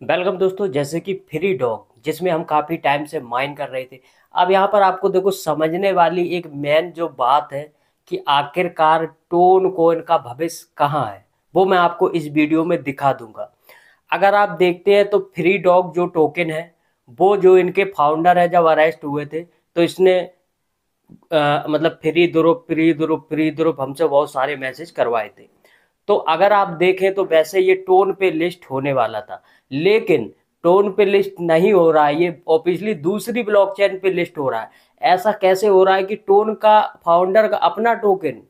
Welcome दोस्तों। जैसे कि फ्री डॉग जिसमें हम काफ़ी टाइम से माइन कर रहे थे, अब यहाँ पर आपको देखो समझने वाली एक मेन जो बात है कि आखिरकार टोन कोइन का भविष्य कहाँ है, वो मैं आपको इस वीडियो में दिखा दूंगा। अगर आप देखते हैं तो फ्री डॉग जो टोकन है, वो जो इनके फाउंडर है जब अरेस्ट हुए थे तो इसने मतलब फ्री द्रुप फ्री द्रुप फ्री द्रुप हमसे बहुत सारे मैसेज करवाए थे। तो अगर आप देखें तो वैसे ये टोन पे लिस्ट होने वाला था, लेकिन टोन पे लिस्ट नहीं हो रहा है, ये ऑब्वियसली दूसरी ब्लॉकचेन पे लिस्ट हो रहा है। ऐसा कैसे हो रहा है कि टोन का फाउंडर का अपना टोकन,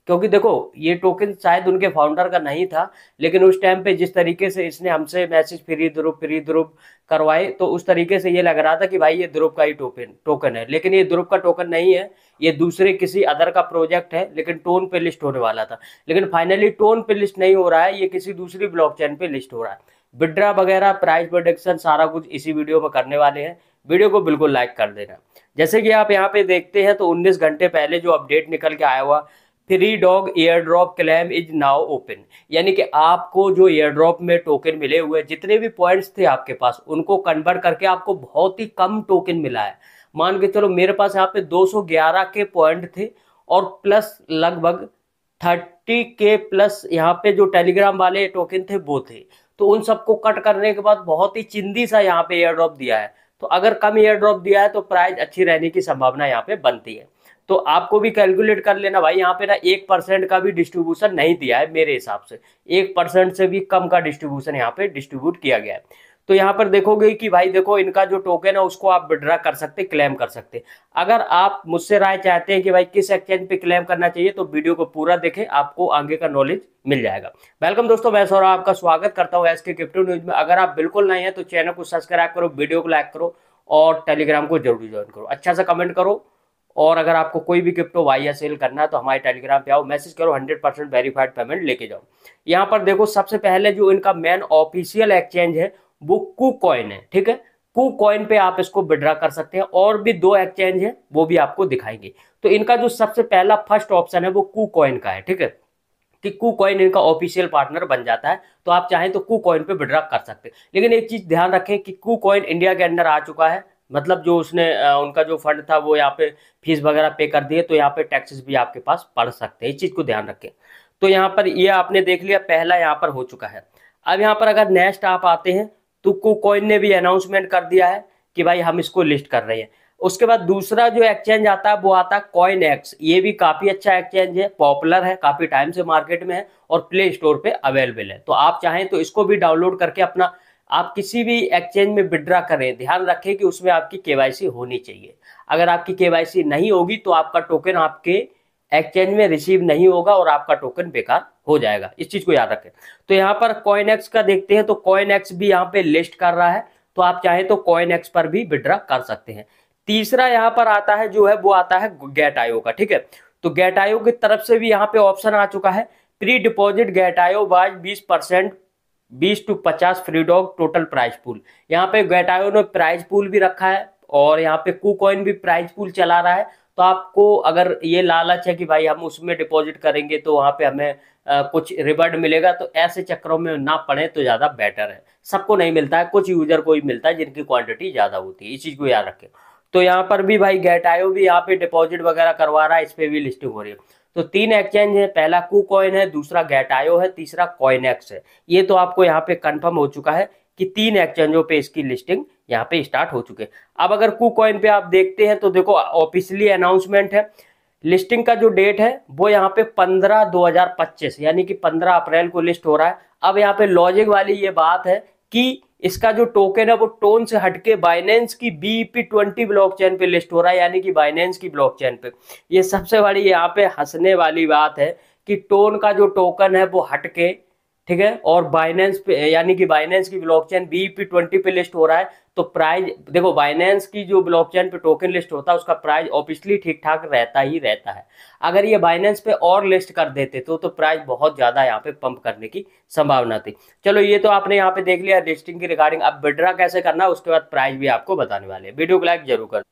क्योंकि देखो ये टोकन शायद उनके फाउंडर का नहीं था, लेकिन उस टाइम पे जिस तरीके से इसने हमसे मैसेज फ्री द्रुप करवाए तो उस तरीके से ये लग रहा था कि भाई ये द्रुप का ही टोकन टोकन है, लेकिन ये द्रुप का टोकन नहीं है। ये दूसरे किसी अदर का प्रोजेक्ट है, लेकिन टोन पे लिस्ट होने वाला था। लेकिन फाइनली टोन पे लिस्ट नहीं हो रहा है, ये किसी दूसरी ब्लॉकचेन पे लिस्ट हो रहा है। विड्रा वगैरह प्राइस प्रोडिक्शन सारा कुछ इसी वीडियो में करने वाले हैं। वीडियो को बिल्कुल लाइक कर देना। जैसे कि आप यहाँ पे देखते हैं तो 19 घंटे पहले जो अपडेट निकल के आया हुआ, free dog air drop claim is now open, यानी कि आपको जो एयर ड्रॉप में टोकन मिले हुए जितने भी पॉइंट्स थे आपके पास, उनको कन्वर्ट करके आपको बहुत ही कम टोकन मिला है। मान के चलो मेरे पास यहाँ पे 211 के पॉइंट थे और प्लस लगभग 30 के प्लस यहाँ पे जो टेलीग्राम वाले टोकन थे वो थे। तो उन सबको कट करने के बाद बहुत ही चिंदी सा यहाँ पे एयर ड्रॉप दिया है। तो अगर कम एयर ड्रॉप दिया है तो प्राइस अच्छी रहने की संभावना यहाँ पे बनती है। तो आपको भी कैलकुलेट कर लेना भाई, यहाँ पे ना 1% का भी डिस्ट्रीब्यूशन नहीं दिया है मेरे हिसाब से। 1% से भी कम का डिस्ट्रीब्यूशन यहाँ पे डिस्ट्रीब्यूट किया गया है। तो यहाँ पर देखोगे कि भाई देखो इनका जो टोकन है उसको आप विड्रॉ कर सकते, क्लेम कर सकते। अगर आप मुझसे राय चाहते हैं कि भाई किस एक्सचेंज पे क्लेम करना चाहिए तो वीडियो को पूरा देखें, आपको आगे का नॉलेज मिल जाएगा। वेलकम दोस्तों, मैं सौरभ आपका स्वागत करता हूँ एसके क्रिप्टो न्यूज में। अगर आप बिल्कुल नए हैं तो चैनल को सब्सक्राइब करो, वीडियो को लाइक करो और टेलीग्राम को जरूर ज्वाइन करो, अच्छा सा कमेंट करो। और अगर आपको कोई भी क्रिप्टो बाई या सेल करना है तो हमारे टेलीग्राम पे आओ, मैसेज करो, 100% वेरीफाइड पेमेंट लेके जाओ। यहाँ पर देखो सबसे पहले जो इनका मेन ऑफिशियल एक्सचेंज है वो कू कॉइन है, ठीक है। कू कॉइन पे आप इसको विड्रॉ कर सकते हैं, और भी दो एक्सचेंज है वो भी आपको दिखाएंगे। तो इनका जो सबसे पहला फर्स्ट ऑप्शन है वो कू कॉइन का है, ठीक है, कि कू कॉइन इनका ऑफिशियल पार्टनर बन जाता है। तो आप चाहें तो कू कॉइन पे विड्रॉ कर सकते हैं, लेकिन एक चीज ध्यान रखें कि कू कॉइन इंडिया के अंदर आ चुका है। मतलब जो उसने उनका जो फंड था वो यहाँ पे फीस वगैरह पे कर दिए, तो यहाँ पे टैक्सेस भी आपके पास पड़ सकते हैं, इस चीज को ध्यान रखें। तो यहाँ पर ये आपने देख लिया, पहला यहाँ पर हो चुका है। अब यहाँ पर अगर नेक्स्ट आप आते हैं तो कू कॉइन ने भी अनाउंसमेंट कर दिया है कि भाई हम इसको लिस्ट कर रहे हैं। उसके बाद दूसरा जो एक्सचेंज आता है वो आता है कॉइन एक्स। ये भी काफी अच्छा एक्सचेंज है, पॉपुलर है, काफी टाइम से मार्केट में है और प्ले स्टोर पे अवेलेबल है। तो आप चाहें तो इसको भी डाउनलोड करके अपना आप किसी भी एक्सचेंज में विड्रॉ करें। ध्यान रखें कि उसमें आपकी केवाईसी होनी चाहिए। अगर आपकी केवाईसी नहीं होगी तो आपका टोकन आपके एक्सचेंज में रिसीव नहीं होगा और आपका टोकन बेकार हो जाएगा, इस चीज को याद रखें। तो यहाँ पर कॉइन एक्स का देखते हैं तो कॉइन एक्स भी यहाँ पे लिस्ट कर रहा है, तो आप चाहें तो कॉइन एक्स पर भी विड्रॉ कर सकते हैं। तीसरा यहाँ पर आता है जो है वो आता है गेट आयो का, ठीक है। तो गेट आयो की तरफ से भी यहाँ पे ऑप्शन आ चुका है, प्री डिपॉजिट गेट आयो बाज 20%, 20 to 50 free dog total price pool. यहाँ पे गेट आयो ने प्राइस पूल भी रखा है और यहाँ पे कू कॉइन भी प्राइस पूल चला रहा है। तो आपको अगर ये लालच है कि भाई हम उसमें डिपॉजिट करेंगे तो वहां पे हमें कुछ रिवॉर्ड मिलेगा, तो ऐसे चक्करों में ना पड़े तो ज्यादा बेटर है। सबको नहीं मिलता है, कुछ यूजर को ही मिलता है जिनकी क्वांटिटी ज्यादा होती है, इस चीज को याद रखें। तो यहाँ पर भी भाई गेट आयो भी यहाँ पे डिपॉजिट वगैरह करवा रहा है, इस पे भी लिस्टिंग हो रही है। तो तीन एक्सचेंज है, पहला कू कॉइन है, दूसरा गेट आयो है, तीसरा कॉइन एक्स है। ये तो आपको यहाँ पे कंफर्म हो चुका है कि तीन एक्सचेंजों पे इसकी लिस्टिंग यहाँ पे स्टार्ट हो चुके हैं। अब अगर कू कॉइन पे आप देखते हैं तो देखो ऑफिशियली अनाउंसमेंट है, लिस्टिंग का जो डेट है वो यहाँ पे 15/2025 यानी कि 15 अप्रैल को लिस्ट हो रहा है। अब यहाँ पे लॉजिक वाली ये बात है कि इसका जो टोकन है वो टोन से हटके बाइनेंस की BEP20 ब्लॉकचेन पे लिस्ट हो रहा है, यानी कि बाइनेंस की ब्लॉकचेन पे। ये सबसे बड़ी यहाँ पे हंसने वाली बात है कि टोन का जो टोकन है वो हटके, ठीक है, और बाइनेंस पे यानी कि बाइनेंस की ब्लॉकचेन BEP20 पे लिस्ट हो रहा है। तो प्राइस देखो, बाइनेंस की जो ब्लॉकचेन पे टोकन लिस्ट होता है उसका प्राइस ऑब्वियसली ठीक ठाक रहता ही रहता है। अगर ये बाइनेंस पे और लिस्ट कर देते तो प्राइस बहुत ज्यादा यहाँ पे पंप करने की संभावना थी। चलो ये तो आपने यहाँ पे देख लिया लिस्टिंग की रिगार्डिंग। अब विड्रॉ कैसे करना है उसके बाद प्राइस भी आपको बताने वाले हैं, वीडियो को लाइक जरूर कर।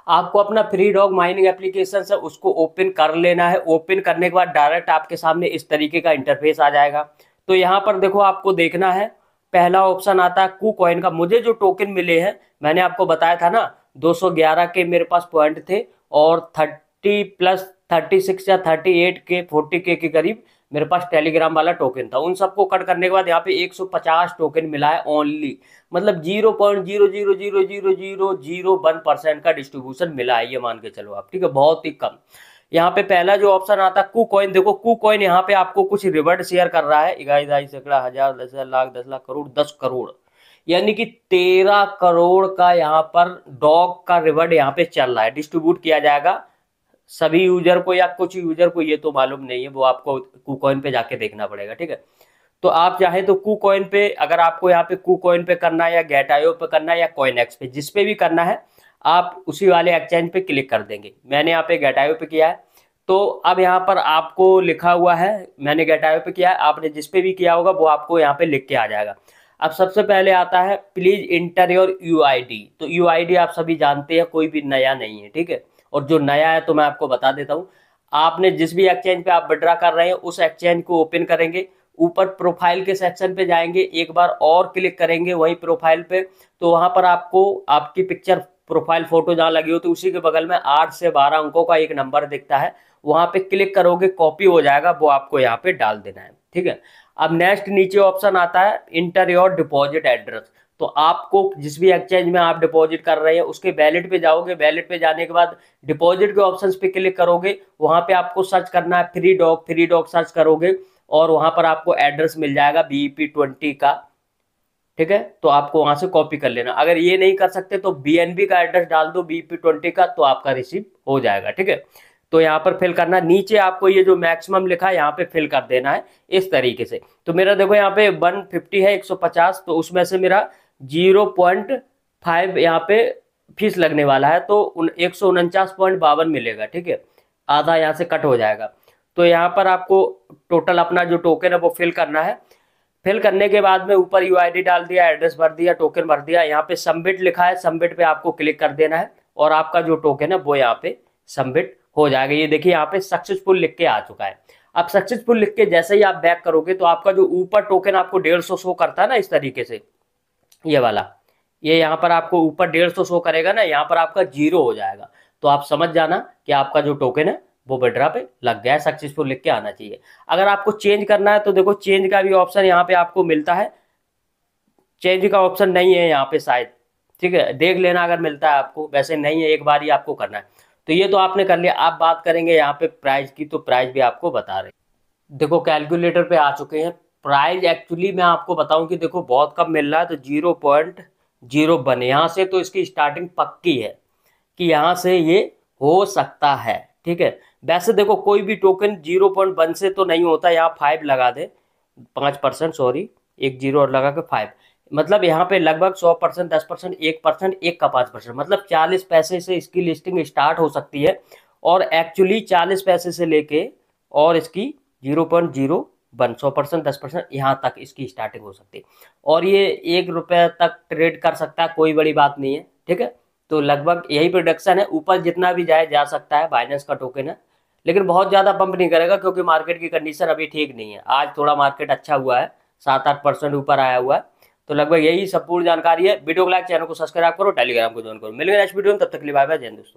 आपको अपना फ्री डॉग माइनिंग एप्लीकेशन है उसको ओपन कर लेना है। ओपन करने के बाद डायरेक्ट आपके सामने इस तरीके का इंटरफेस आ जाएगा। तो यहाँ पर देखो आपको देखना है पहला ऑप्शन आता है कू कॉइन का। मुझे जो टोकन मिले हैं, मैंने आपको बताया था ना, 211 के मेरे पास पॉइंट थे और 36 या 38 के 40 के करीब मेरे पास टेलीग्राम वाला टोकन था। उन सबको कट करने के बाद यहाँ पे 150 टोकन मिला है ओनली, मतलब 0.0000001% का डिस्ट्रीब्यूशन मिला है, ये मान के चलो आप, ठीक है, बहुत ही कम। यहाँ पे पहला जो ऑप्शन आता है कू कॉइन, देखो कू कॉइन यहाँ पे आपको कुछ रिवॉर्ड शेयर कर रहा है, 11 सैकड़ा, हजार, 10,000, लाख, 10 लाख, करोड़, 10 करोड़, यानी कि 13 करोड़ का यहाँ पर डॉग का रिवॉर्ड यहाँ पे चल रहा है, डिस्ट्रीब्यूट किया जाएगा सभी यूजर को या कुछ यूजर को, ये तो मालूम नहीं है, वो आपको कूकॉइन पे जाके देखना पड़ेगा, ठीक है। तो आप चाहे तो कूकॉइन पे, अगर आपको यहाँ पे कूकॉइन पे करना है या गेट.io पे करना है या कॉइनएक्स पे, जिस पे भी करना है आप उसी वाले एक्सचेंज पे क्लिक कर देंगे। मैंने यहाँ पे गेट.io पे किया है, तो अब यहाँ पर आपको लिखा हुआ है, मैंने गेट.io पे किया है, आपने जिस पे भी किया होगा वो आपको यहाँ पे लिख के आ जाएगा। अब सबसे पहले आता है प्लीज इंटर योर यूआईडी। तो यूआईडी आप सभी जानते हैं, कोई भी नया नहीं है, ठीक है। और जो नया है तो मैं आपको बता देता हूँ, आपने जिस भी एक्सचेंज पे आप विड्रॉ कर रहे हैं उस एक्सचेंज को ओपन करेंगे, ऊपर प्रोफाइल के सेक्शन पे जाएंगे, एक बार और क्लिक करेंगे वही प्रोफाइल पे, तो वहां पर आपको आपकी पिक्चर प्रोफाइल फोटो जहाँ लगी हो तो उसी के बगल में 8 से 12 अंकों का एक नंबर दिखता है, वहां पे क्लिक करोगे, कॉपी हो जाएगा, वो आपको यहाँ पे डाल देना है, ठीक है। अब नेक्स्ट नीचे ऑप्शन आता है इंटर योर डिपॉजिट एड्रेस। तो आपको जिस भी एक्सचेंज में आप डिपॉजिट कर रहे हैं उसके वैलेट पे जाओगे, वैलेट पे जाने के बाद डिपॉजिट के ऑप्शंस पे क्लिक करोगे, वहां पे आपको सर्च करना है फ्री डॉग सर्च करोगे और वहां पर आपको एड्रेस मिल जाएगा BEP20 का, ठीक है। तो आपको वहां से कॉपी कर लेना। अगर ये नहीं कर सकते तो BNB का एड्रेस डाल दो BEP20 का, तो आपका रिसीव हो जाएगा, ठीक है। तो यहाँ पर फिल करना, नीचे आपको ये जो मैक्सिमम लिखा है यहाँ पे फिल कर देना है इस तरीके से। तो मेरा देखो यहाँ पे 150 है, 150, तो उसमें से मेरा 0.5 यहाँ पे फीस लगने वाला है, तो 149.52 मिलेगा, ठीक है, आधा यहाँ से कट हो जाएगा। तो यहाँ पर आपको टोटल अपना जो टोकन है वो फिल करना है। फिल करने के बाद में ऊपर यूआईडी डाल दिया, एड्रेस भर दिया, टोकन भर दिया, यहाँ पे सबमिट लिखा है, सबमिट पे आपको क्लिक कर देना है और आपका जो टोकन है वो यहाँ पे सबमिट हो जाएगा। ये देखिए यहाँ पे सक्सेसफुल लिख के आ चुका है। अब सक्सेसफुल लिख के जैसे ही आप बैक करोगे तो आपका जो ऊपर टोकन आपको 150 शो करता है ना इस तरीके से, ये वाला, ये यहाँ पर आपको ऊपर 150 शो करेगा ना, यहाँ पर आपका 0 हो जाएगा। तो आप समझ जाना कि आपका जो टोकन है वो विड्रॉ पे लग गया है, सक्सेसफुल लिख के आना चाहिए। अगर आपको चेंज करना है तो देखो चेंज का भी ऑप्शन यहाँ पे आपको मिलता है, चेंज का ऑप्शन नहीं है यहाँ पे शायद, ठीक है, देख लेना अगर मिलता है आपको, वैसे नहीं है, एक बार ही आपको करना है। तो ये तो आपने कर लिया। आप बात करेंगे यहाँ पे प्राइस की, तो प्राइस भी आपको बता रहे, देखो कैलकुलेटर पे आ चुके हैं। प्राइस एक्चुअली मैं आपको बताऊं कि देखो बहुत कम मिल रहा है, तो 0.01 यहाँ से तो इसकी स्टार्टिंग पक्की है कि यहाँ से ये हो सकता है, ठीक है। वैसे देखो कोई भी टोकन 0.1 से तो नहीं होता, यहाँ 5 लगा दे, 5%, सॉरी, एक 0 और लगा के 5, मतलब यहाँ पे लगभग 100%, 10%, 1%, 1 का 5%, मतलब 40 पैसे से इसकी लिस्टिंग स्टार्ट हो सकती है। और एक्चुअली 40 पैसे से लेके और इसकी 0.01, 100%, 10%, यहाँ तक इसकी स्टार्टिंग हो सकती है। और ये 1 रुपये तक ट्रेड कर सकता है, कोई बड़ी बात नहीं है, ठीक है। तो लगभग यही प्रोडक्शन है, ऊपर जितना भी जाए जा सकता है, बाइनेंस का टोकन है, लेकिन बहुत ज़्यादा पंप नहीं करेगा क्योंकि मार्केट की कंडीशन अभी ठीक नहीं है। आज थोड़ा मार्केट अच्छा हुआ है, 7-8% ऊपर आया हुआ है। तो लगभग यही सब पूरी जानकारी है। वीडियो को लाइक, चैनल को सब्सक्राइब करो, टेलीग्राम को ज्वाइन करो। मिलेंगे नेक्स्ट वीडियो में, तब तक के लिए बाय बाय, जय हिंद दोस्तों।